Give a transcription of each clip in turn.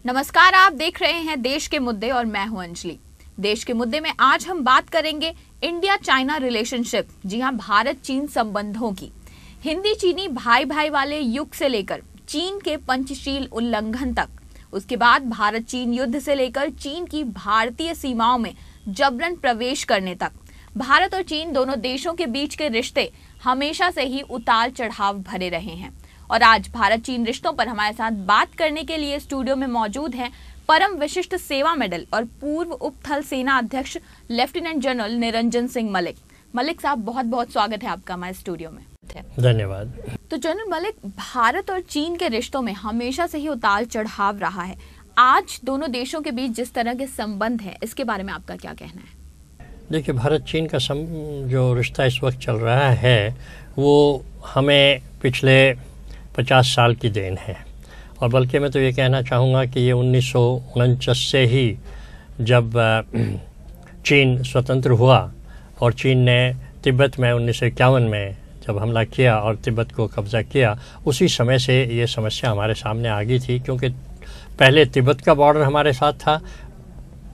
नमस्कार, आप देख रहे हैं देश के मुद्दे और मैं हूं अंजलि। देश के मुद्दे में आज हम बात करेंगे इंडिया चाइना रिलेशनशिप, जी हां, भारत चीन संबंधों की। हिंदी चीनी भाई भाई वाले युग से लेकर चीन के पंचशील उल्लंघन तक, उसके बाद भारत चीन युद्ध से लेकर चीन की भारतीय सीमाओं में जबरन प्रवेश करने तक, भारत और चीन दोनों देशों के बीच के रिश्ते हमेशा से ही उतार चढ़ाव भरे रहे हैं। और आज भारत चीन रिश्तों पर हमारे साथ बात करने के लिए स्टूडियो में मौजूद हैं परम विशिष्ट सेवा मेडल और पूर्व उप थल सेना अध्यक्ष लेफ्टिनेंट जनरल निरंजन सिंह मलिक। मलिक साहब, बहुत बहुत स्वागत है आपका हमारे स्टूडियो में। धन्यवाद। तो जनरल मलिक, भारत और चीन के रिश्तों में हमेशा से ही उतार चढ़ाव रहा है। आज दोनों देशों के बीच जिस तरह के संबंध है, इसके बारे में आपका क्या कहना है? देखिए, भारत चीन का जो रिश्ता इस वक्त चल रहा है वो हमें पिछले 50 साल की देन है। और बल्कि मैं तो ये कहना चाहूँगा कि ये 1949 से ही जब चीन स्वतंत्र हुआ और चीन ने तिब्बत में 1951 में जब हमला किया और तिब्बत को कब्ज़ा किया, उसी समय से ये समस्या हमारे सामने आ गई थी। क्योंकि पहले तिब्बत का बॉर्डर हमारे साथ था,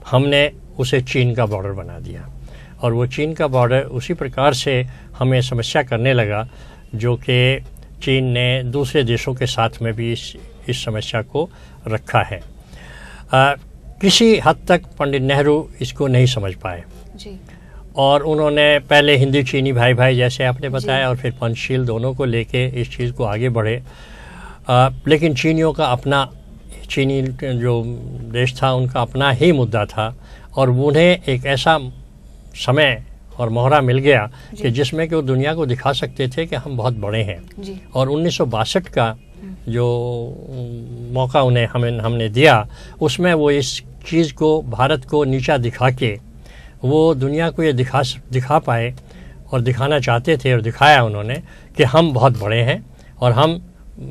हमने उसे चीन का बॉर्डर बना दिया और वो चीन का बॉर्डर उसी प्रकार से हमें समस्या करने लगा, जो कि चीन ने दूसरे देशों के साथ में भी इस समस्या को रखा है। किसी हद तक पंडित नेहरू इसको नहीं समझ पाए जी। और उन्होंने पहले हिंदी चीनी भाई भाई जैसे आपने बताया और फिर पंचशील दोनों को लेके इस चीज़ को आगे बढ़े। लेकिन चीनियों का अपना, चीनी जो देश था उनका अपना ही मुद्दा था और उन्हें एक ऐसा समय और मोहरा मिल गया कि जिसमें कि वो दुनिया को दिखा सकते थे कि हम बहुत बड़े हैं जी। और 1962 का जो मौका उन्हें हमने दिया, उसमें वो इस चीज़ को, भारत को नीचा दिखा के वो दुनिया को ये दिखा पाए और दिखाना चाहते थे और दिखाया उन्होंने कि हम बहुत बड़े हैं और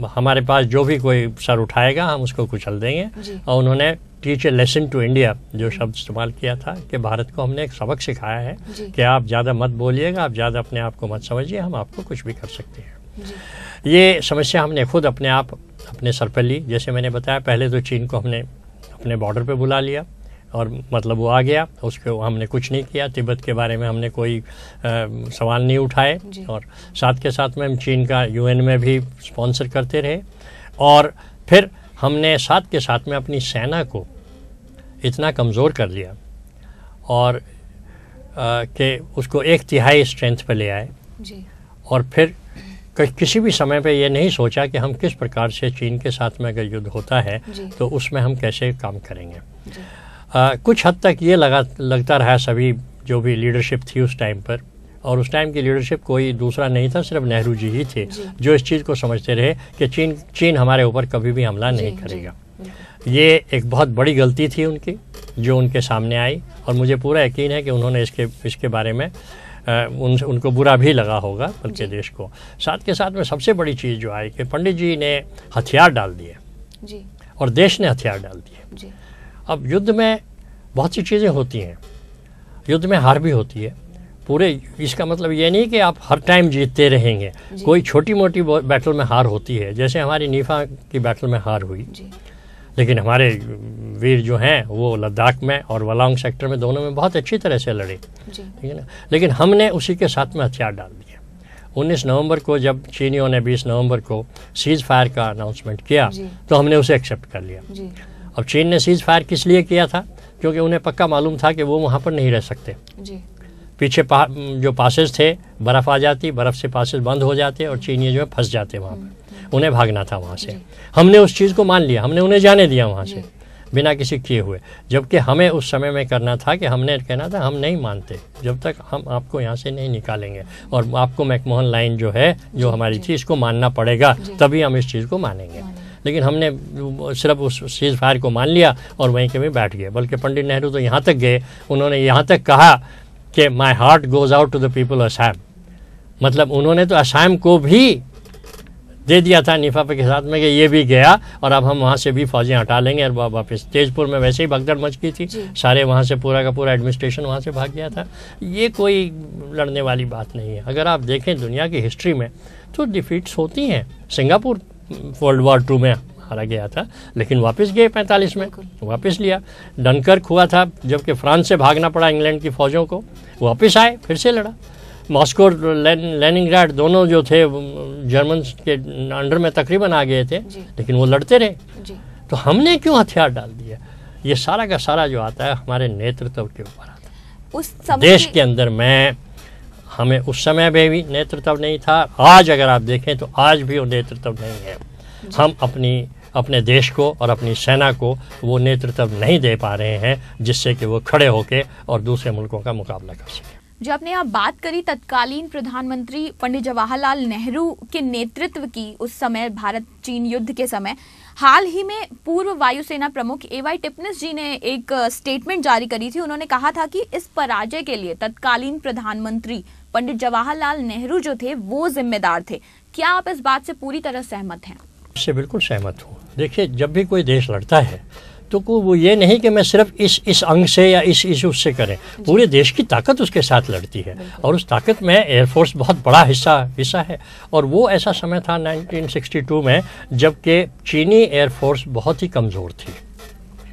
हमारे पास जो भी कोई सर उठाएगा हम उसको कुचल देंगे। और उन्होंने teach a lesson to India जो शब्द इस्तेमाल किया था कि भारत को हमने एक सबक सिखाया है कि आप ज़्यादा मत बोलिएगा, आप ज़्यादा अपने आप को मत समझिए, हम आपको कुछ भी कर सकते हैं। ये समस्या हमने खुद अपने सर पर ली। जैसे मैंने बताया, पहले तो चीन को हमने अपने बॉर्डर पे बुला लिया और मतलब वो आ गया, उसको हमने कुछ नहीं किया। तिब्बत के बारे में हमने कोई सवाल नहीं उठाए और साथ के साथ में हम चीन का यूएन में भी स्पॉन्सर करते रहे। और फिर हमने साथ के साथ में अपनी सेना को इतना कमज़ोर कर लिया और कि उसको 1/3 स्ट्रेंथ पे ले आए जी। और फिर किसी भी समय पे ये नहीं सोचा कि हम किस प्रकार से चीन के साथ में अगर युद्ध होता है तो उसमें हम कैसे काम करेंगे। कुछ हद तक ये लगता रहा सभी जो भी लीडरशिप थी उस टाइम पर, और उस टाइम की लीडरशिप कोई दूसरा नहीं था, सिर्फ नेहरू जी ही थे जो इस चीज़ को समझते रहे कि चीन हमारे ऊपर कभी भी हमला नहीं करेगा। ये एक बहुत बड़ी गलती थी उनकी जो उनके सामने आई और मुझे पूरा यकीन है कि उन्होंने इसके बारे में उनको बुरा भी लगा होगा बल्कि देश को। साथ के साथ में सबसे बड़ी चीज़ जो आई कि पंडित जी ने हथियार डाल दिए और देश ने हथियार डाल दिए। अब युद्ध में बहुत सी चीज़ें होती हैं, युद्ध में हार भी होती है पूरे। इसका मतलब ये नहीं कि आप हर टाइम जीतते रहेंगे, कोई छोटी मोटी बैटल में हार होती है। जैसे हमारी नीफा की बैटल में हार हुई, लेकिन हमारे वीर जो हैं वो लद्दाख में और वलांग सेक्टर में दोनों में बहुत अच्छी तरह से लड़े, ठीक है ना। लेकिन हमने उसी के साथ में हथियार डाल दिए। 19 नवंबर को जब चीनियों ने 20 नवंबर को सीज फायर का अनाउंसमेंट किया तो हमने उसे एक्सेप्ट कर लिया। अब चीन ने सीज फायर किस लिए किया था? क्योंकि उन्हें पक्का मालूम था कि वो वहाँ पर नहीं रह सकते। पीछे जो पासेस थे, बर्फ़ आ जाती, बर्फ़ से पासेस बंद हो जाते और चीनी जो है फंस जाते वहाँ पर, उन्हें भागना था वहाँ से। हमने उस चीज़ को मान लिया, हमने उन्हें जाने दिया वहाँ से बिना किसी किए हुए। जबकि हमें उस समय में करना था कि हमने कहना था हम नहीं मानते जब तक हम आपको यहाँ से नहीं निकालेंगे और आपको मैकमोहन लाइन जो है जो हमारी थी इसको मानना पड़ेगा, तभी हम इस चीज़ को मानेंगे। लेकिन हमने सिर्फ उस सीज फायर को मान लिया और वहीं के भी बैठ गए। बल्कि पंडित नेहरू तो यहाँ तक गए, उन्होंने यहाँ तक कहा कि my heart goes out to the people Assam. मतलब उन्होंने तो असम को भी दे दिया था नीफा के साथ में कि ये भी गया और अब हम वहाँ से भी फौजें हटा लेंगे। और वापस तेजपुर में वैसे ही भगदड़ मच गई थी, सारे वहाँ से पूरा का पूरा एडमिनिस्ट्रेशन वहाँ से भाग गया था। ये कोई लड़ने वाली बात नहीं है। अगर आप देखें दुनिया की हिस्ट्री में तो डिफीट्स होती हैं। सिंगापुर वर्ल्ड वॉर 2 में मारा गया था, लेकिन वापस गए 45 में, वापस लिया। डनकर्क हुआ था जबकि फ्रांस से भागना पड़ा इंग्लैंड की फौजों को, वापस आए, फिर से लड़ा। मॉस्को, लेनिनग्राड दोनों जो थे जर्मन के अंडर में तकरीबन आ गए थे, लेकिन वो लड़ते रहे। तो हमने क्यों हथियार डाल दिया? ये सारा का सारा जो आता है हमारे नेतृत्व के ऊपर आता है। उस समय देश के अंदर हमें उस समय में भी नेतृत्व नहीं था, आज अगर आप देखें तो आज भी वो नेतृत्व नहीं है। हम अपने देश को और अपनी सेना को वो नेतृत्व नहीं दे पा रहे हैं जिससे कि वो खड़े होकर और दूसरे मुल्कों का मुकाबला कर सकें। जो आपने यहाँ बात करी तत्कालीन प्रधानमंत्री पंडित जवाहरलाल नेहरू के नेतृत्व की, उस समय भारत चीन युद्ध के समय, हाल ही में पूर्व वायुसेना प्रमुख A.Y. टिपनिस जी ने एक स्टेटमेंट जारी करी थी। उन्होंने कहा था कि इस पराजय के लिए तत्कालीन प्रधानमंत्री पंडित जवाहरलाल नेहरू जो थे वो जिम्मेदार थे। क्या आप इस बात से पूरी तरह सहमत हैं? इससे बिल्कुल सहमत हूँ। देखिए, जब भी कोई देश लड़ता है तो वो ये नहीं कि मैं सिर्फ इस अंग से या इस उससे करें, पूरे देश की ताकत उसके साथ लड़ती है और उस ताकत में एयरफोर्स बहुत बड़ा हिस्सा है। और वो ऐसा समय था 1962 में जबकि चीनी एयरफोर्स बहुत ही कमज़ोर थी,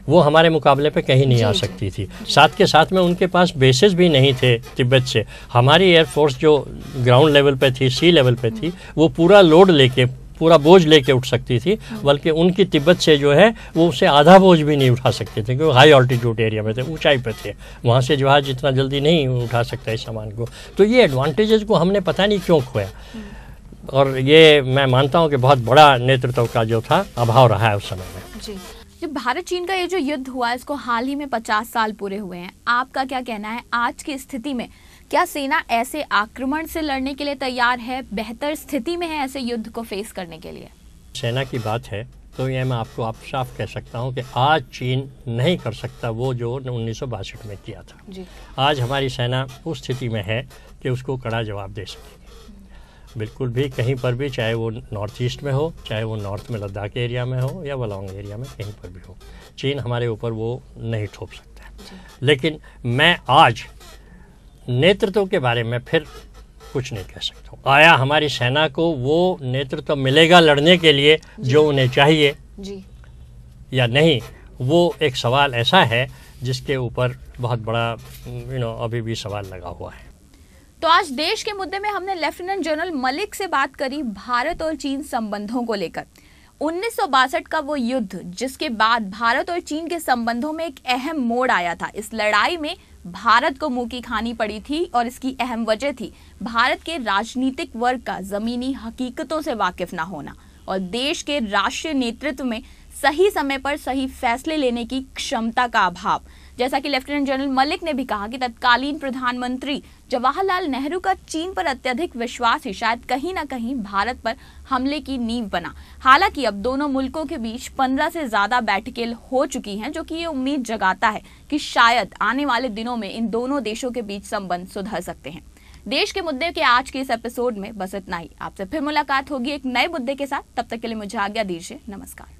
वो हमारे मुकाबले पे कहीं नहीं आ सकती थी। साथ के साथ में उनके पास बेसेस भी नहीं थे तिब्बत से। हमारी एयरफोर्स जो ग्राउंड लेवल पे थी, सी लेवल पे थी, वो पूरा लोड लेके, पूरा बोझ लेके उठ सकती थी, बल्कि उनकी तिब्बत से जो है वो उससे आधा बोझ भी नहीं उठा सकते थे क्योंकि हाई ऑल्टीट्यूड एरिया में थे, ऊंचाई पे थे, वहाँ से जहाज इतना जल्दी नहीं उठा सकता इस सामान को। तो ये एडवांटेजेस को हमने पता नहीं क्यों खोया, और ये मैं मानता हूँ कि बहुत बड़ा नेतृत्व का जो था अभाव रहा है उस समय में। जी, जब भारत चीन का ये जो युद्ध हुआ, इसको हाल ही में 50 साल पूरे हुए हैं, आपका क्या कहना है आज की स्थिति में? क्या सेना ऐसे आक्रमण से लड़ने के लिए तैयार है, बेहतर स्थिति में है ऐसे युद्ध को फेस करने के लिए? सेना की बात है तो ये मैं आपको साफ कह सकता हूँ कि आज चीन नहीं कर सकता वो जो 1962 में किया था। जी। आज हमारी सेना उस स्थिति में है कि उसको कड़ा जवाब दे सकेगी, बिल्कुल भी कहीं पर भी, चाहे वो नॉर्थ ईस्ट में हो, चाहे वो नॉर्थ में लद्दाख एरिया में हो या वलोंग एरिया में, कहीं पर भी हो, चीन हमारे ऊपर वो नहीं ठोक सकता है। लेकिन मैं आज नेतृत्व के बारे में फिर कुछ नहीं कह सकता हूँ। आया हमारी सेना को वो नेतृत्व मिलेगा लड़ने के लिए जो उन्हें चाहिए जी, या नहीं, वो एक सवाल ऐसा है जिसके ऊपर बहुत बड़ा अभी भी सवाल लगा हुआ है। तो आज देश के मुद्दे में हमने लेफ्टिनेंट जनरल मलिक से बात करी भारत और चीन संबंधों को लेकर। 1962 का वो युद्ध जिसके बाद भारत और चीन के संबंधों में एक अहम मोड़ आया था। इस लड़ाई में भारत को मुंह की खानी पड़ी थी और इसकी अहम वजह थी भारत के राजनीतिक वर्ग का जमीनी हकीकतों से वाकिफ ना होना और देश के राष्ट्रीय नेतृत्व में सही समय पर सही फैसले लेने की क्षमता का अभाव। जैसा कि लेफ्टिनेंट जनरल मलिक ने भी कहा कि तत्कालीन प्रधानमंत्री जवाहरलाल नेहरू का चीन पर अत्यधिक विश्वास ही शायद कहीं ना कहीं भारत पर हमले की नींव बना। हालांकि अब दोनों मुल्कों के बीच 15 से ज्यादा बैठकें हो चुकी हैं, जो कि ये उम्मीद जगाता है कि शायद आने वाले दिनों में इन दोनों देशों के बीच संबंध सुधर सकते हैं। देश के मुद्दे के आज के इस एपिसोड में बस इतना ही। आपसे फिर मुलाकात होगी एक नए मुद्दे के साथ। तब तक के लिए मुझे आज्ञा दीजिए। नमस्कार।